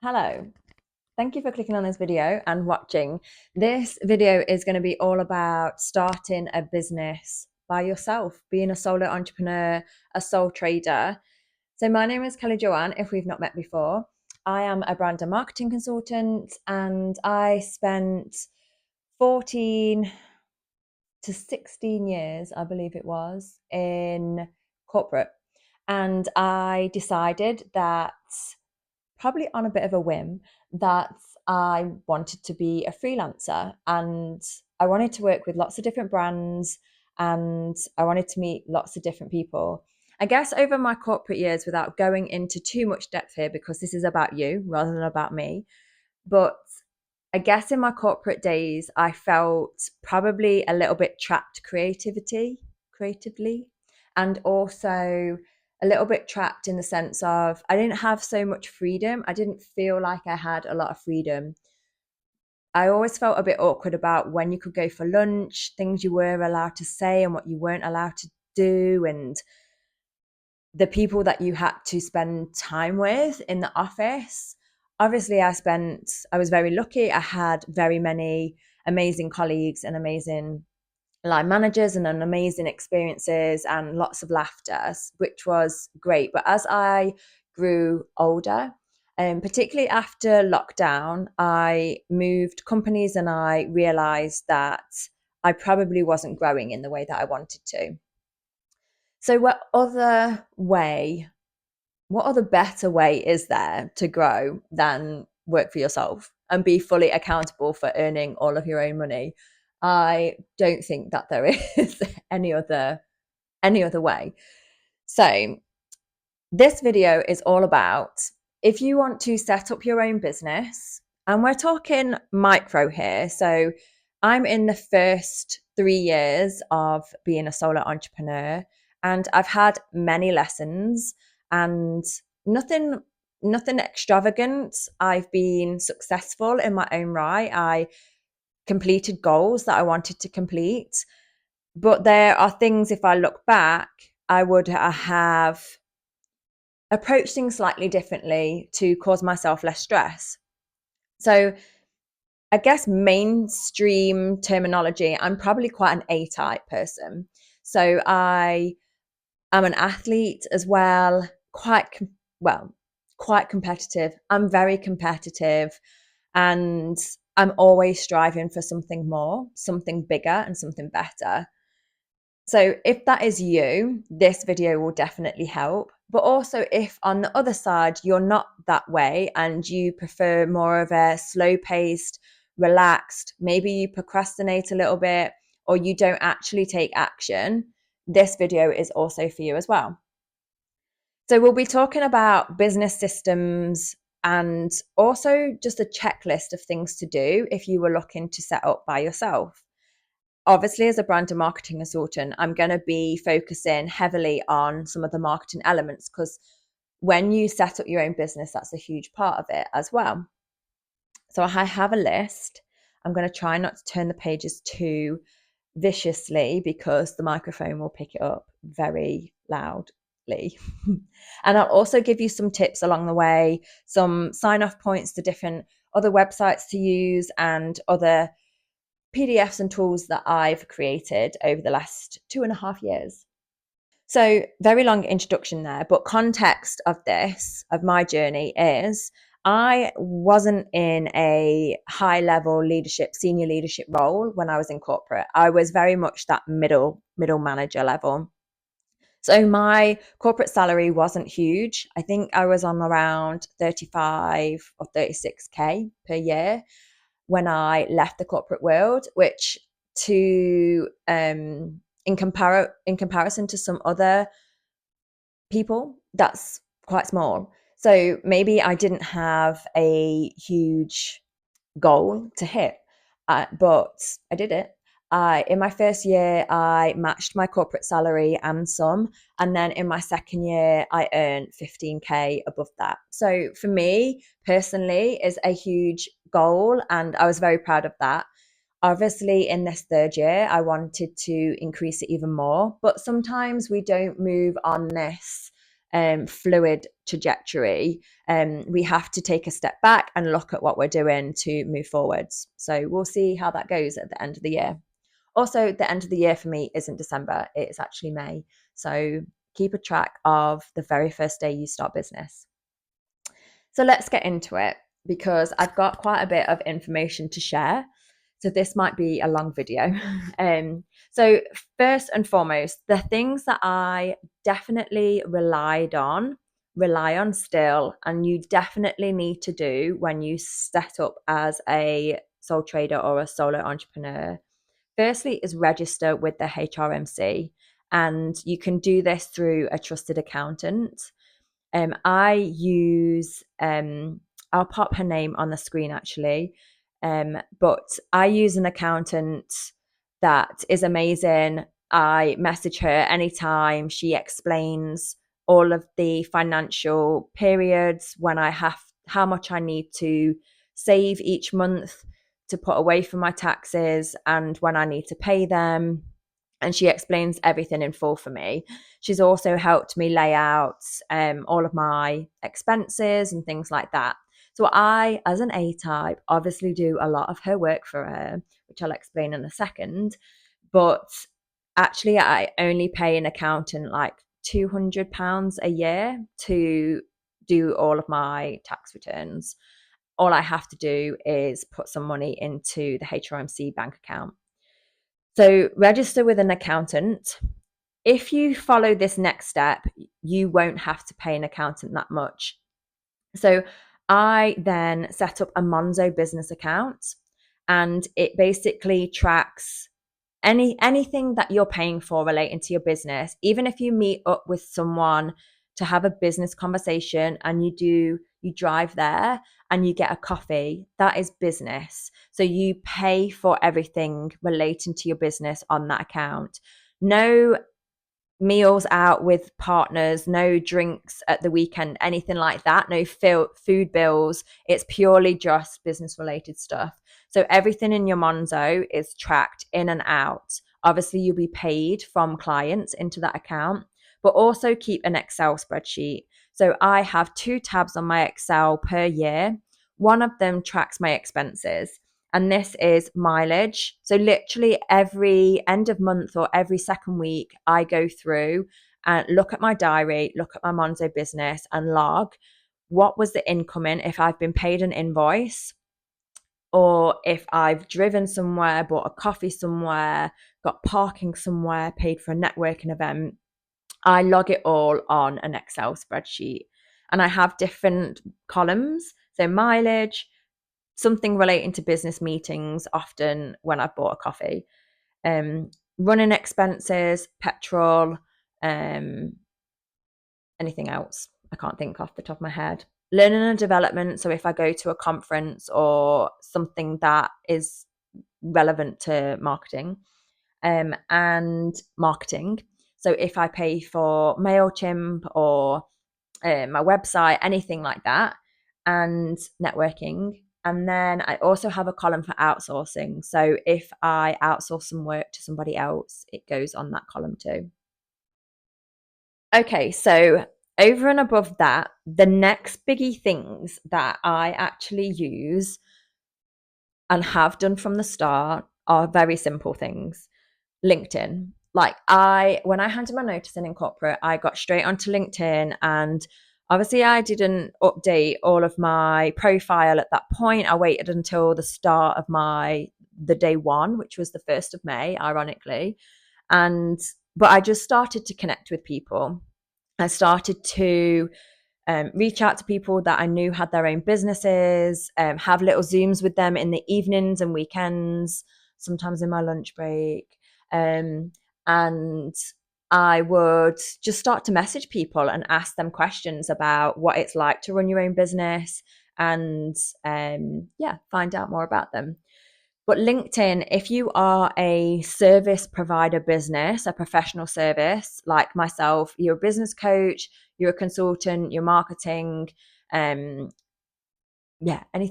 Hello, thank you for clicking on this video and watching. This video is going to be all about starting a business by yourself, being a solo entrepreneur, a sole trader. So my name is Kelly Joanne, if we've not met before. I am a brand and marketing consultant and I spent 14 to 16 years, I believe it was, in corporate. And I decided that, probably on a bit of a whim, that I wanted to be a freelancer and I wanted to work with lots of different brands and I wanted to meet lots of different people. I guess over my corporate years, without going into too much depth here, because this is about you rather than about me, but I guess in my corporate days, I felt probably a little bit trapped creatively, and also a little bit trapped in the sense of I didn't have so much freedom. I didn't feel like I had a lot of freedom. I always felt a bit awkward about when you could go for lunch, things you were allowed to say and what you weren't allowed to do, and the people that you had to spend time with in the office. Obviously, I was very lucky. I had very many amazing colleagues and amazing line managers and an amazing experiences and lots of laughter, which was great. But as I grew older, and particularly after lockdown, I moved companies and I realized that I probably wasn't growing in the way that I wanted to. So what other better way is there to grow than work for yourself and be fully accountable for earning all of your own money? I don't think that there is any other way. So this video is all about, if you want to set up your own business, and we're talking micro here. So I'm in the first 3 years of being a solo entrepreneur, and I've had many lessons and nothing nothing extravagant. I've been successful in my own right. I completed goals that I wanted to complete, but there are things, if I look back, I would have approached things slightly differently to cause myself less stress. So I guess mainstream terminology, I'm probably quite an A-type person. So I am an athlete as well, quite competitive. I'm very competitive and I'm always striving for something more, something bigger and something better. So if that is you, this video will definitely help. But also if on the other side, you're not that way and you prefer more of a slow paced, relaxed, maybe you procrastinate a little bit or you don't actually take action, this video is also for you as well. So we'll be talking about business systems and also just a checklist of things to do if you were looking to set up by yourself. Obviously, as a brand and marketing consultant, I'm going to be focusing heavily on some of the marketing elements because when you set up your own business, that's a huge part of it as well. So I have a list. I'm going to try not to turn the pages too viciously because the microphone will pick it up very loudly. And I'll also give you some tips along the way, some sign-off points to different other websites to use and other PDFs and tools that I've created over the last 2.5 years. So, very long introduction there, but context of this, of my journey, is I wasn't in a high level leadership, senior leadership role when I was in corporate. I was very much that middle manager level. So my corporate salary wasn't huge. I think I was on around 35 or 36K per year when I left the corporate world, which to in comparison to some other people, that's quite small. So maybe I didn't have a huge goal to hit, but I did it. In my first year, I matched my corporate salary and some. And then in my second year, I earned 15K above that. So for me personally, is a huge goal. And I was very proud of that. Obviously, in this third year, I wanted to increase it even more. But sometimes we don't move on this fluid trajectory, we have to take a step back and look at what we're doing to move forwards. So we'll see how that goes at the end of the year. Also, the end of the year for me isn't December, it's actually May. So keep a track of the very first day you start business. So let's get into it, because I've got quite a bit of information to share. So this might be a long video. So first and foremost, the things that I definitely rely on still, and you definitely need to do when you set up as a sole trader or a solo entrepreneur. Firstly is register with the HRMC, and you can do this through a trusted accountant. I use, I'll pop her name on the screen actually, but I use an accountant that is amazing. I message her anytime. She explains all of the financial periods, when I have, how much I need to save each month to put away for my taxes, and when I need to pay them. And she explains everything in full for me. She's also helped me lay out all of my expenses and things like that. So I, as an A-type, obviously do a lot of her work for her, which I'll explain in a second. But actually, I only pay an accountant like £200 a year to do all of my tax returns. All I have to do is put some money into the HRMC bank account. So register with an accountant. If you follow this next step, you won't have to pay an accountant that much. So I then set up a Monzo Business account, and it basically tracks anything that you're paying for relating to your business. Even if you meet up with someone to have a business conversation and you drive there and you get a coffee, that is business. So you pay for everything relating to your business on that account. No meals out with partners, no drinks at the weekend, anything like that, no food bills. It's purely just business related stuff. So everything in your Monzo is tracked in and out. Obviously, you'll be paid from clients into that account, but also keep an Excel spreadsheet. So I have 2 tabs on my Excel per year. One of them tracks my expenses, and this is mileage. So literally every end of month or every second week, I go through and look at my diary, look at my Monzo Business and log what was the incoming, if I've been paid an invoice, or if I've driven somewhere, bought a coffee somewhere, got parking somewhere, paid for a networking event. I log it all on an Excel spreadsheet, and I have different columns. So mileage, something relating to business meetings, often when I've bought a coffee, running expenses, petrol, anything else I can't think off the top of my head. Learning and development, so if I go to a conference or something that is relevant to marketing, and marketing. So if I pay for MailChimp or my website, anything like that, and networking. And then I also have a column for outsourcing. So if I outsource some work to somebody else, it goes on that column too. Okay, so over and above that, the next biggie things that I actually use and have done from the start are very simple things. LinkedIn. Like when I handed my notice in corporate, I got straight onto LinkedIn, and obviously I didn't update all of my profile at that point. I waited until the start of the day one, which was the 1st of May, ironically. But I just started to connect with people. I started to reach out to people that I knew had their own businesses, have little Zooms with them in the evenings and weekends, sometimes in my lunch break. And I would just start to message people and ask them questions about what it's like to run your own business, and find out more about them. But LinkedIn, if you are a service provider business, a professional service like myself, you're a business coach, you're a consultant, you're marketing, anything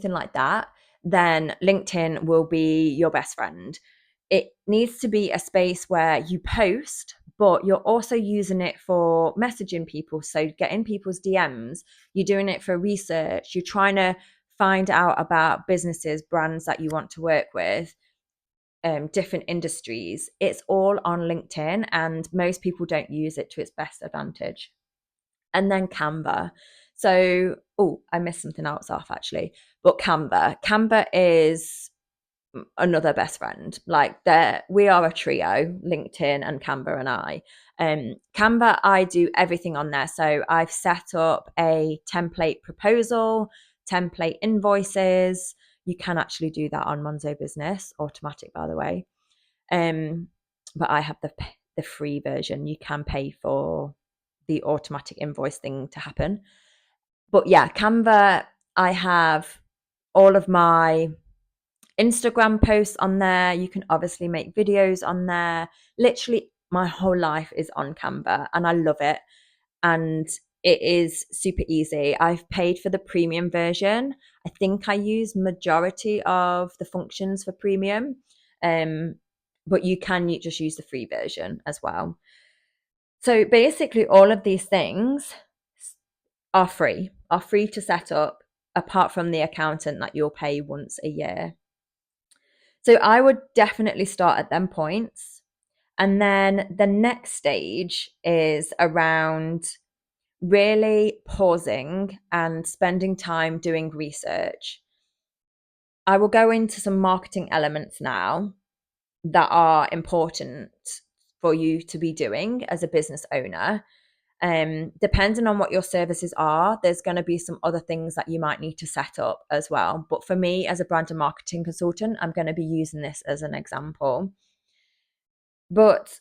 like that, then LinkedIn will be your best friend. It needs to be a space where you post, but you're also using it for messaging people. So getting people's DMs, you're doing it for research, you're trying to find out about businesses, brands that you want to work with, different industries. It's all on LinkedIn, and most people don't use it to its best advantage. And then Canva. So, oh, I missed something else off actually. But Canva is another best friend. Like we are a trio, LinkedIn and Canva and I. Canva, I do everything on there. So I've set up a template proposal, template invoices. You can actually do that on Monzo Business, automatic, by the way. But I have the free version. You can pay for the automatic invoice thing to happen. But yeah, Canva, I have all of my Instagram posts on there. You can obviously make videos on there. Literally, my whole life is on Canva and I love it. And it is super easy. I've paid for the premium version. I think I use majority of the functions for premium. But you can just use the free version as well. So basically, all of these things are free to set up, apart from the accountant that you'll pay once a year. So I would definitely start at them points. And then the next stage is around really pausing and spending time doing research. I will go into some marketing elements now that are important for you to be doing as a business owner. Depending on what your services are, there's going to be some other things that you might need to set up as well. But for me, as a brand and marketing consultant, I'm going to be using this as an example. But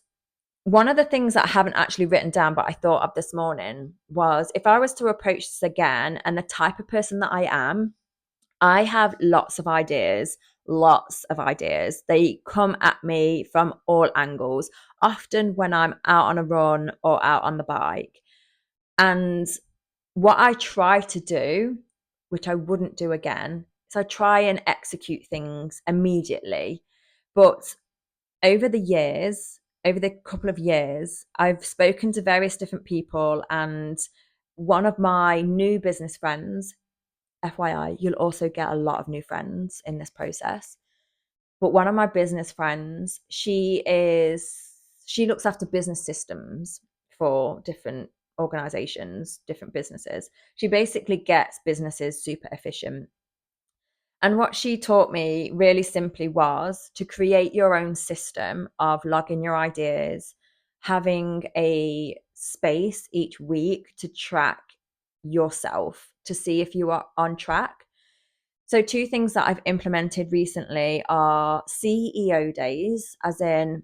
one of the things that I haven't actually written down, but I thought of this morning, was if I was to approach this again, and the type of person that I am, I have lots of ideas, lots of ideas. They come at me from all angles, often when I'm out on a run or out on the bike. And what I try to do, which I wouldn't do again, is I try and execute things immediately. But over the years, over the couple of years, I've spoken to various different people, and one of my new business friends, FYI, you'll also get a lot of new friends in this process. But one of my business friends, she looks after business systems for different organizations, different businesses. She basically gets businesses super efficient. And what she taught me really simply was to create your own system of logging your ideas, having a space each week to track yourself to see if you are on track. So, two things that I've implemented recently are CEO days, as in,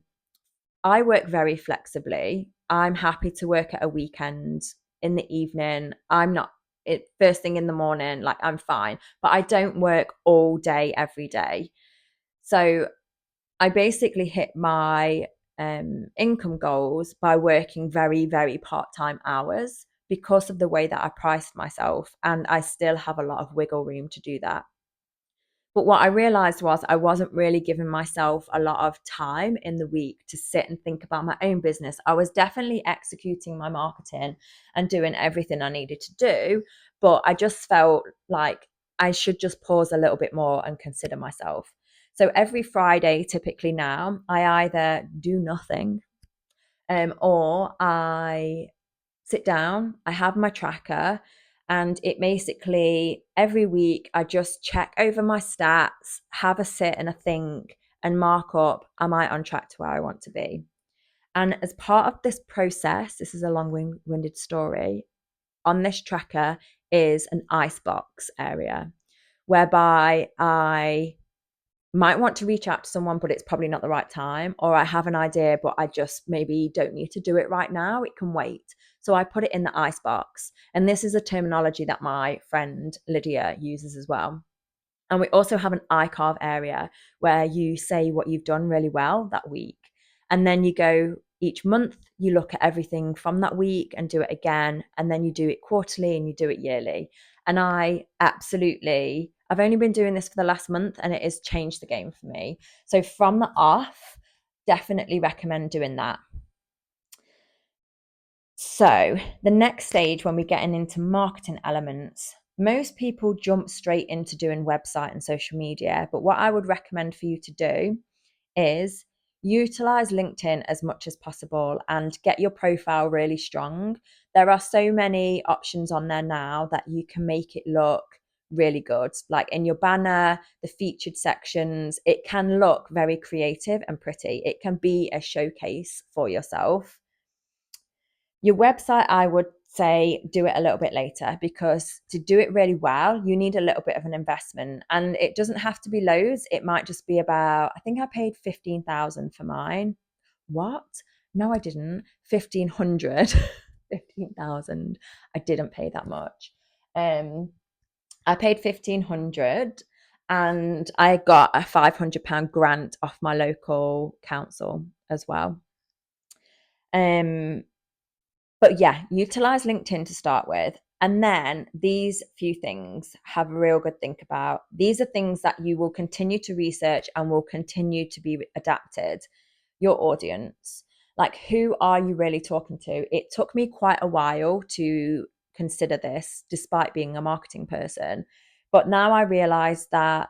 I work very flexibly. I'm happy to work at a weekend in the evening. I'm not it first thing in the morning, like I'm fine, but I don't work all day every day. So I basically hit my income goals by working very, very part-time hours because of the way that I priced myself, and I still have a lot of wiggle room to do that. But what I realized was I wasn't really giving myself a lot of time in the week to sit and think about my own business. I was definitely executing my marketing and doing everything I needed to do, but I just felt like I should just pause a little bit more and consider myself. So every Friday, typically now, I either do nothing, or I sit down, I have my tracker, and it basically every week I just check over my stats, have a sit and a think, and mark up, am I on track to where I want to be? And as part of this process, this is a long winded story, on this tracker is an icebox area whereby I might want to reach out to someone, but it's probably not the right time. Or I have an idea, but I just maybe don't need to do it right now. It can wait. So I put it in the icebox. And this is a terminology that my friend Lydia uses as well. And we also have an iCarve area where you say what you've done really well that week. And then you go each month, you look at everything from that week and do it again. And then you do it quarterly and you do it yearly. And I've only been doing this for the last month, and it has changed the game for me. So from the off, definitely recommend doing that. So the next stage, when we're getting into marketing elements, most people jump straight into doing website and social media. But what I would recommend for you to do is utilize LinkedIn as much as possible and get your profile really strong. There are so many options on there now that you can make it look really good. Like in your banner, the featured sections, it can look very creative and pretty. It can be a showcase for yourself. Your website, I would say do it a little bit later, because to do it really well, you need a little bit of an investment, and it doesn't have to be loads. It might just be about, I think I paid 15,000 for mine. What? No, I didn't. 1,500. 15,000. I didn't pay that much. I paid 1,500 and I got a £500 grant off my local council as well. But yeah, utilize LinkedIn to start with. And then these few things, have a real good think about. These are things that you will continue to research and will continue to be adapted. Your audience, like, who are you really talking to? It took me quite a while to consider this, despite being a marketing person. But now I realize that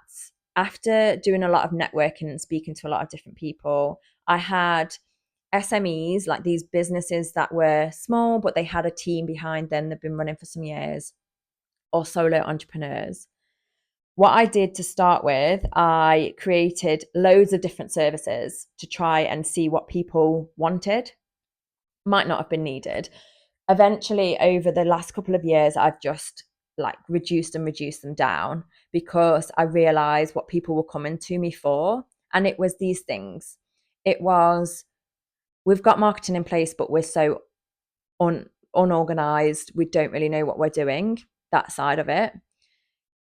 after doing a lot of networking and speaking to a lot of different people, I had SMEs, like these businesses that were small, but they had a team behind them, they've been running for some years, or solo entrepreneurs. What I did to start with, I created loads of different services to try and see what people wanted, might not have been needed. Eventually, over the last couple of years, I've just like reduced them down, because I realized what people were coming to me for. And it was these things. It was, we've got marketing in place, but we're so unorganized. We don't really know what we're doing, that side of it.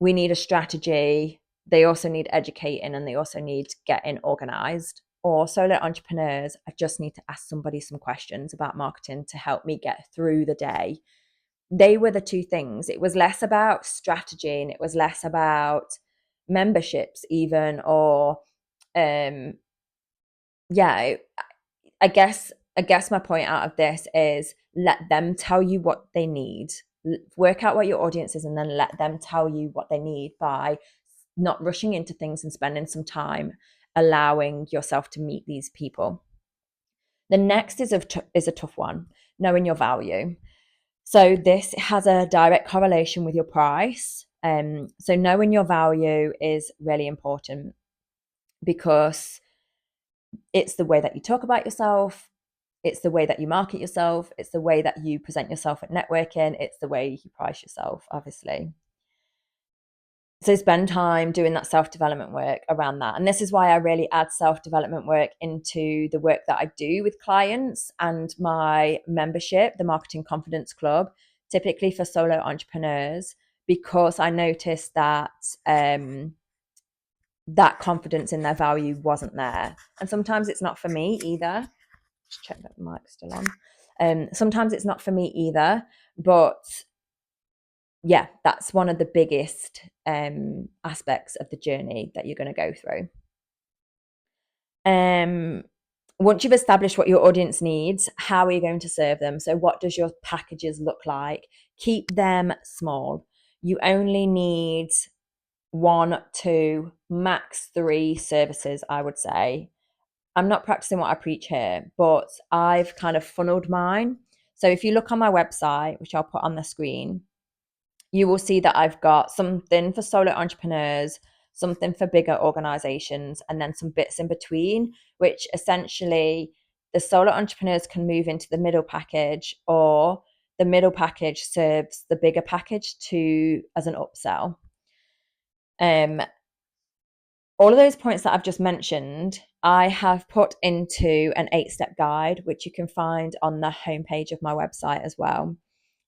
We need a strategy. They also need educating, and they also need getting organized. Or solo entrepreneurs, I just need to ask somebody some questions about marketing to help me get through the day. They were the two things. It was less about strategy, and it was less about memberships even, or yeah, I guess my point out of this is, let them tell you what they need. Work out what your audience is, and then let them tell you what they need, by not rushing into things and spending some time allowing yourself to meet these people. The next is a tough one, knowing your value. So this has a direct correlation with your price. So knowing your value is really important, because it's the way that you talk about yourself. It's the way that you market yourself. It's the way that you present yourself at networking. It's the way you price yourself, obviously. So spend time doing that self-development work around that. And this is why I really add self-development work into the work that I do with clients and my membership, the Marketing Confidence Club, typically for solo entrepreneurs, because I noticed that that confidence in their value wasn't there. And sometimes it's not for me either. Just check that the mic's still on. Sometimes it's not for me either, but yeah, that's one of the biggest aspects of the journey that you're going to go through. Once you've established what your audience needs, how are you going to serve them? So what does your packages look like? Keep them small. You only need 1, 2, max 3 services, I would say. I'm not practicing what I preach here, but I've kind of funneled mine. So if you look on my website, which I'll put on the screen, you will see that I've got something for solo entrepreneurs, something for bigger organizations, and then some bits in between, which essentially the solo entrepreneurs can move into the middle package, or the middle package serves the bigger package to as an upsell. All of those points that I've just mentioned, I have put into an 8-step guide, which you can find on the homepage of my website as well.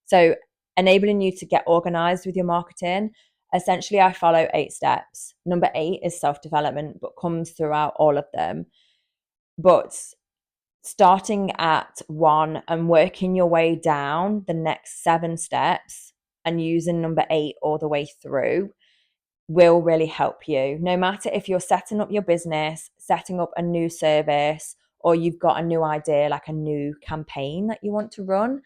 So enabling you to get organized with your marketing. Essentially, I follow 8 steps. Number 8 is self-development, but comes throughout all of them. But starting at 1 and working your way down the next 7 steps and using number 8 all the way through will really help you. No matter if you're setting up your business, setting up a new service, or you've got a new idea, like a new campaign that you want to run,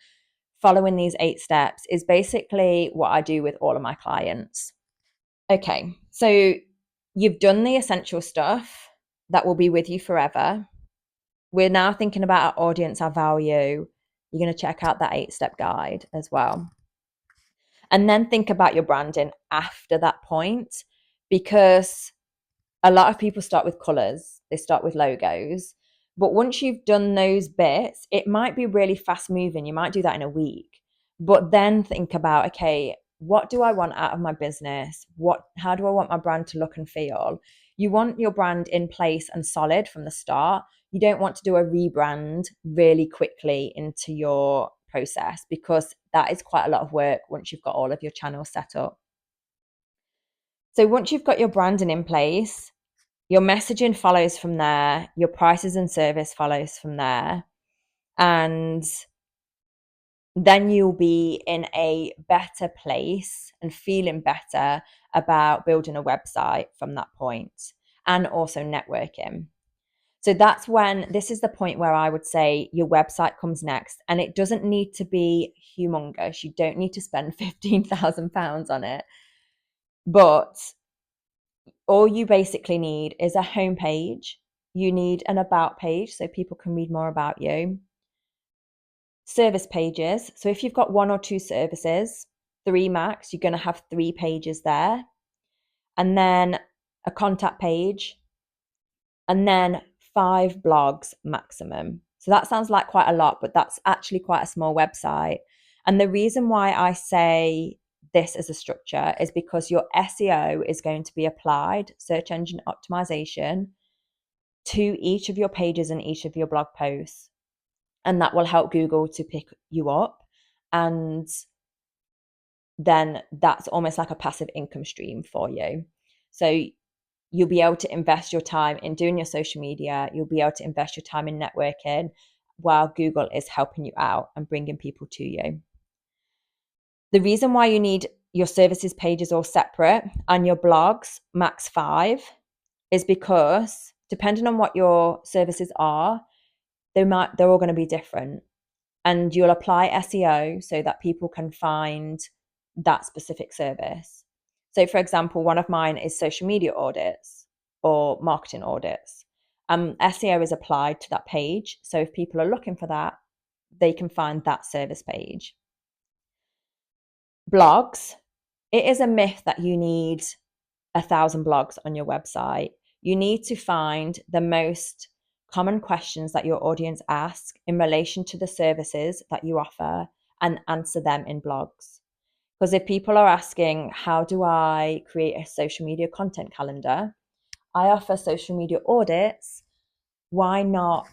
following these 8 steps is basically what I do with all of my clients. Okay, so you've done the essential stuff that will be with you forever. We're now thinking about our audience, our value. You're going to check out that 8-step guide as well. And then think about your branding after that point, because a lot of people start with colors, they start with logos. But once you've done those bits, it might be really fast moving. You might do that in a week. But then think about, okay, what do I want out of my business? How do I want my brand to look and feel? You want your brand in place and solid from the start. You don't want to do a rebrand really quickly into your process, because that is quite a lot of work once you've got all of your channels set up. So once you've got your branding in place, your messaging follows from there, your prices and service follows from there, and then you'll be in a better place and feeling better about building a website from that point, and also networking. So this is the point where I would say your website comes next, and it doesn't need to be humongous. You don't need to spend £15,000 on it, but all you basically need is a homepage. You need an about page so people can read more about you. Service pages. So if you've got 1 or 2 services, 3 max, you're going to have 3 pages there. And then a contact page, and then 5 blogs maximum. So that sounds like quite a lot, but that's actually quite a small website. And the reason why I say this as a structure is because your SEO is going to be applied, search engine optimization, to each of your pages and each of your blog posts. And that will help Google to pick you up. And then that's almost like a passive income stream for you. So you'll be able to invest your time in doing your social media. You'll be able to invest your time in networking while Google is helping you out and bringing people to you. The reason why you need your services pages all separate and your blogs max 5 is because depending on what your services are, they're all going to be different. And you'll apply SEO so that people can find that specific service. So for example, one of mine is social media audits or marketing audits. SEO is applied to that page. So if people are looking for that, they can find that service page. Blogs. It is a myth that you need 1,000 blogs on your website. You need to find the most common questions that your audience ask in relation to the services that you offer and answer them in blogs. Because if people are asking, how do I create a social media content calendar? I offer social media audits. Why not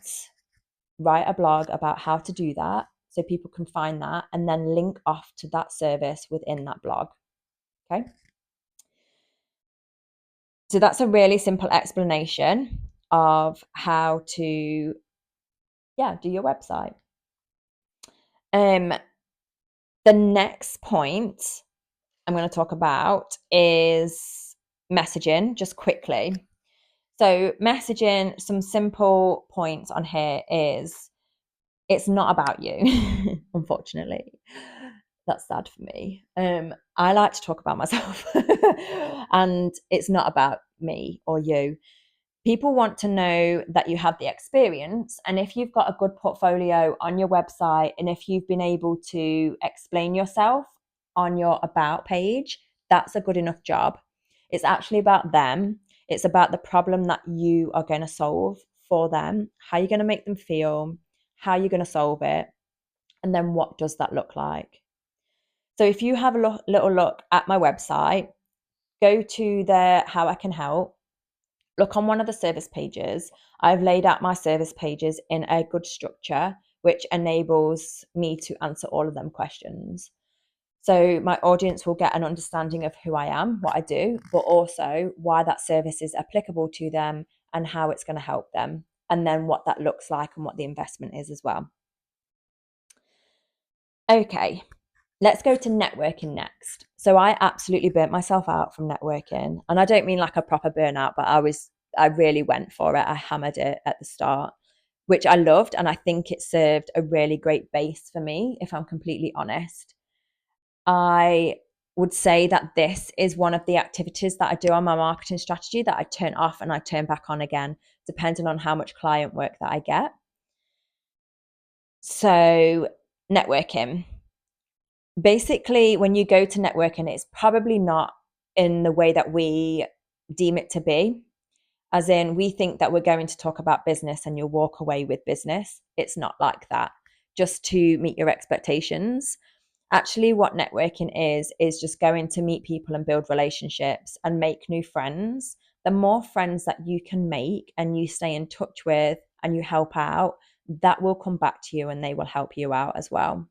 write a blog about how to do that so people can find that and then link off to that service within that blog? Okay. So that's a really simple explanation of how to, do your website. The next point I'm going to talk about is messaging, just quickly. So messaging, some simple points on here is it's not about you, unfortunately. That's sad for me. I like to talk about myself and it's not about me or you. People want to know that you have the experience. And if you've got a good portfolio on your website, and if you've been able to explain yourself on your about page, that's a good enough job. It's actually about them. It's about the problem that you are going to solve for them, how you're going to make them feel, how you're going to solve it, and then what does that look like. So if you have a little look at my website, go to the How I Can Help, look on one of the service pages. I've laid out my service pages in a good structure, which enables me to answer all of them questions. So my audience will get an understanding of who I am, what I do, but also why that service is applicable to them and how it's going to help them, and then what that looks like and what the investment is as well. Okay, let's go to networking next. So I absolutely burnt myself out from networking, and I don't mean like a proper burnout, but I really went for it. I hammered it at the start. which I loved. And I think it served a really great base for me, if I'm completely honest. I would say that this is one of the activities that I do on my marketing strategy that I turn off and I turn back on again, depending on how much client work that I get. So, networking. Basically, when you go to networking, it's probably not in the way that we deem it to be. As in, we think that we're going to talk about business and you'll walk away with business. It's not like that. Just to meet your expectations. Actually, what networking is just going to meet people and build relationships and make new friends. The more friends that you can make and you stay in touch with and you help out, that will come back to you and they will help you out as well.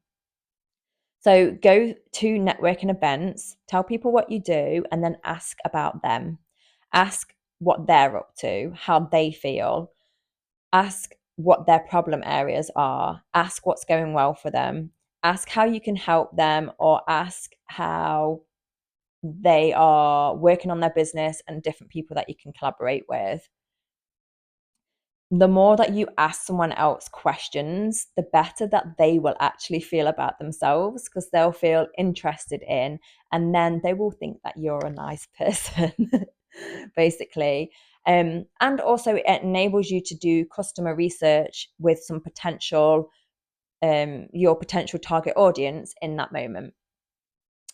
So go to networking events, tell people what you do, and then ask about them. Ask what they're up to, how they feel. Ask what their problem areas are. Ask what's going well for them. Ask how you can help them, or ask how they are working on their business and different people that you can collaborate with. The more that you ask someone else questions, the better that they will actually feel about themselves, because they'll feel interested in, and then they will think that you're a nice person, basically. And also, it enables you to do customer research with some potential, your potential target audience in that moment.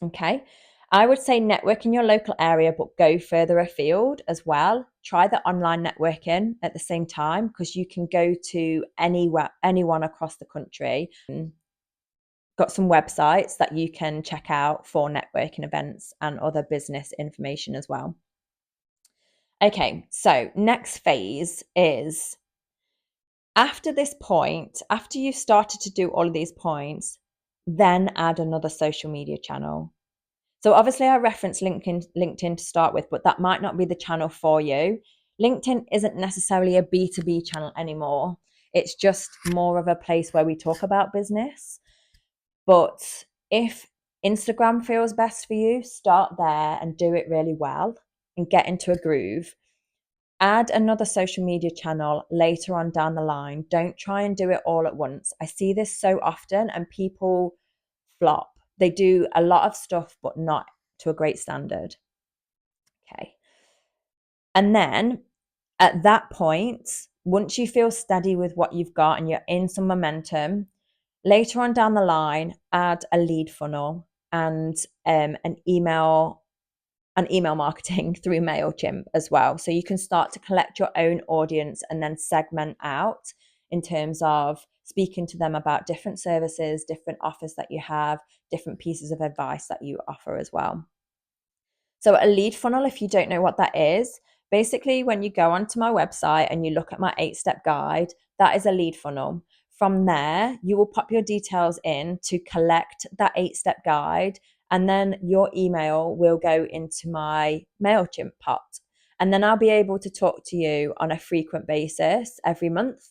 Okay. I would say network in your local area, but go further afield as well. Try the online networking at the same time, because you can go to anyone across the country. Got some websites that you can check out for networking events and other business information as well. Okay, so next phase is after this point, after you've started to do all of these points, then add another social media channel. So obviously I referenced LinkedIn to start with, but that might not be the channel for you. LinkedIn isn't necessarily a B2B channel anymore. It's just more of a place where we talk about business. But if Instagram feels best for you, start there and do it really well and get into a groove. Add another social media channel later on down the line. Don't try and do it all at once. I see this so often and people flop. They do a lot of stuff, but not to a great standard. Okay. And then at that point, once you feel steady with what you've got and you're in some momentum, later on down the line, add a lead funnel and an email marketing through MailChimp as well. So you can start to collect your own audience and then segment out in terms of speaking to them about different services, different offers that you have, different pieces of advice that you offer as well. So a lead funnel, if you don't know what that is, basically when you go onto my website and you look at my 8-step guide, that is a lead funnel. From there, you will pop your details in to collect that 8-step guide, and then your email will go into my MailChimp pot. And then I'll be able to talk to you on a frequent basis every month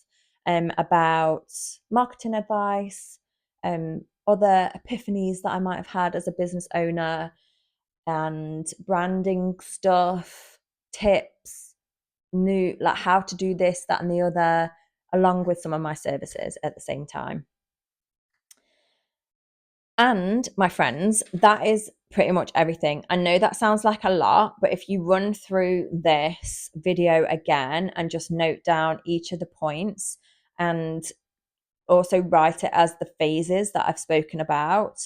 about marketing advice, other epiphanies that I might have had as a business owner, and branding stuff, tips, new, like how to do this, that, and the other, along with some of my services at the same time. And my friends, that is pretty much everything. I know that sounds like a lot, but if you run through this video again and just note down each of the points and also write it as the phases that I've spoken about,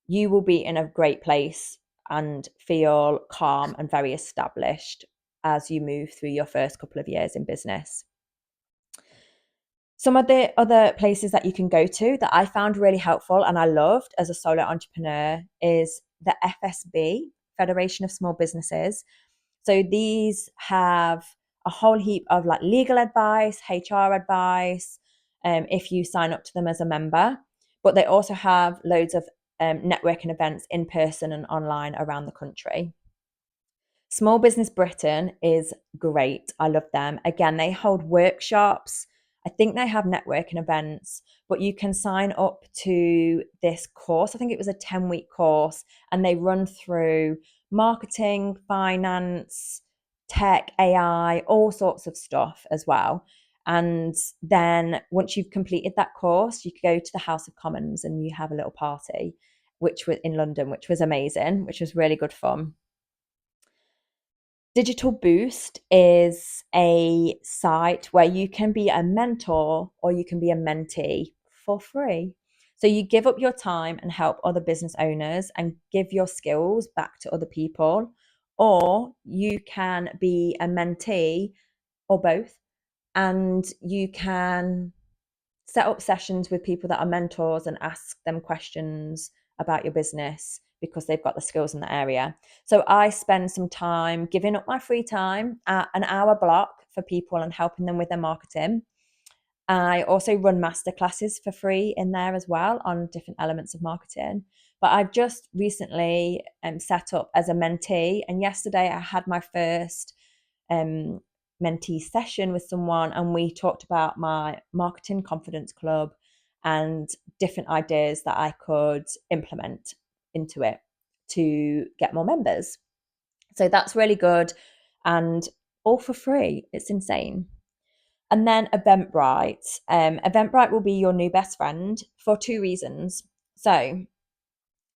you will be in a great place and feel calm and very established as you move through your first couple of years in business. Some of the other places that you can go to that I found really helpful and I loved as a solo entrepreneur is the FSB, Federation of Small Businesses. So these have a whole heap of like legal advice, HR advice, if you sign up to them as a member. But they also have loads of networking events in person and online around the country. Small Business Britain is great. I love them. Again, they hold workshops. I think they have networking events, but you can sign up to this course. I think it was a 10-week course, and they run through marketing, finance, tech, AI, all sorts of stuff as well. And then once you've completed that course, you could go to the House of Commons and you have a little party, which was in London, which was amazing, which was really good fun. Digital Boost is a site where you can be a mentor or you can be a mentee for free. So you give up your time and help other business owners and give your skills back to other people, or you can be a mentee or both, and you can set up sessions with people that are mentors and ask them questions about your business because they've got the skills in the area. So I spend some time giving up my free time at an hour block for people and helping them with their marketing. I also run masterclasses for free in there as well on different elements of marketing. But I've just recently set up as a mentee, and yesterday I had my first mentee session with someone, and we talked about my marketing confidence club and different ideas that I could implement into it to get more members. So that's really good, and all for free. It's insane. And then Eventbrite. Eventbrite will be your new best friend for two reasons. So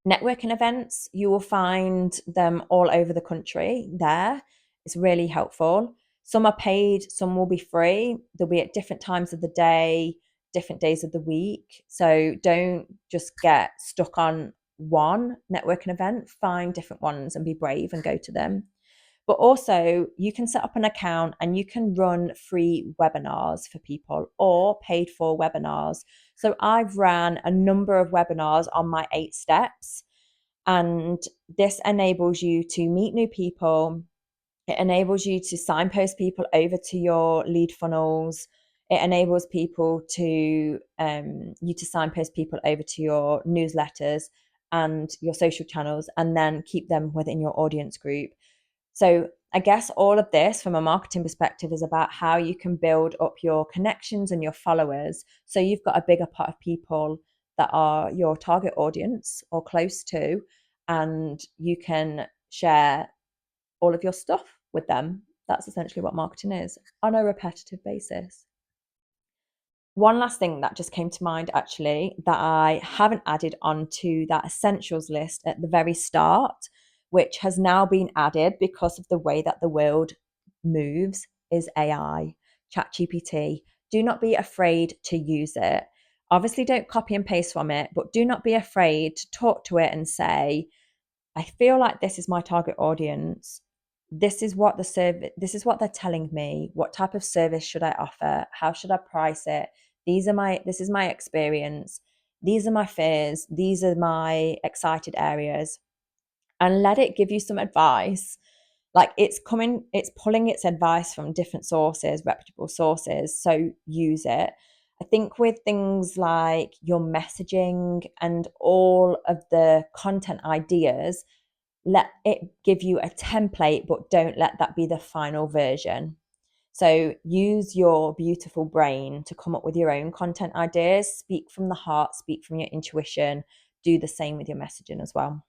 networking events, you will find them all over the country there. It's really helpful. Some are paid, some will be free. They'll be at different times of the day, different days of the week. So don't just get stuck on one networking event. Find different ones and be brave and go to them. But also, you can set up an account and you can run free webinars for people or paid for webinars. So I've ran a number of webinars on my 8 steps, and this enables you to meet new people. It enables you to signpost people over to your lead funnels. It enables people to you to signpost people over to your newsletters and your social channels, and then keep them within your audience group. So I guess all of this from a marketing perspective is about how you can build up your connections and your followers. So you've got a bigger pot of people that are your target audience or close to, and you can share all of your stuff with them. That's essentially what marketing is on a repetitive basis. One last thing that just came to mind actually that I haven't added onto that essentials list at the very start, which has now been added because of the way that the world moves, is AI, ChatGPT. Do not be afraid to use it. Obviously, don't copy and paste from it, but do not be afraid to talk to it and say, I feel like this is my target audience. This is what they're telling me. What type of service should I offer? How should I price it? This is my experience. These are my fears. These are my excited areas. And let it give you some advice. Like it's pulling its advice from different sources, reputable sources. So use it. I think with things like your messaging and all of the content ideas, let it give you a template, but don't let that be the final version. So use your beautiful brain to come up with your own content ideas. Speak from the heart, speak from your intuition. Do the same with your messaging as well.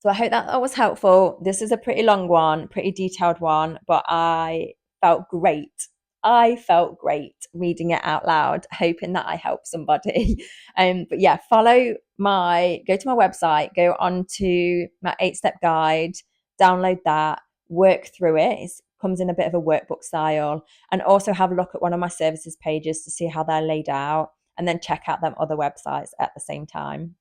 So I hope that was helpful. This is a pretty long one, pretty detailed one, but I felt great. I felt great reading it out loud, hoping that I help somebody. But yeah, go to my website, go on to my 8-step guide, download that, work through it. It comes in a bit of a workbook style, and also have a look at one of my services pages to see how they're laid out, and then check out them other websites at the same time.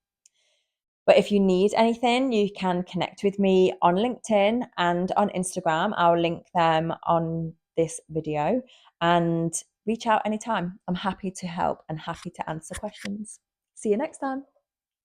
But if you need anything, you can connect with me on LinkedIn and on Instagram. I'll link them on this video, and reach out anytime. I'm happy to help and happy to answer questions. See you next time.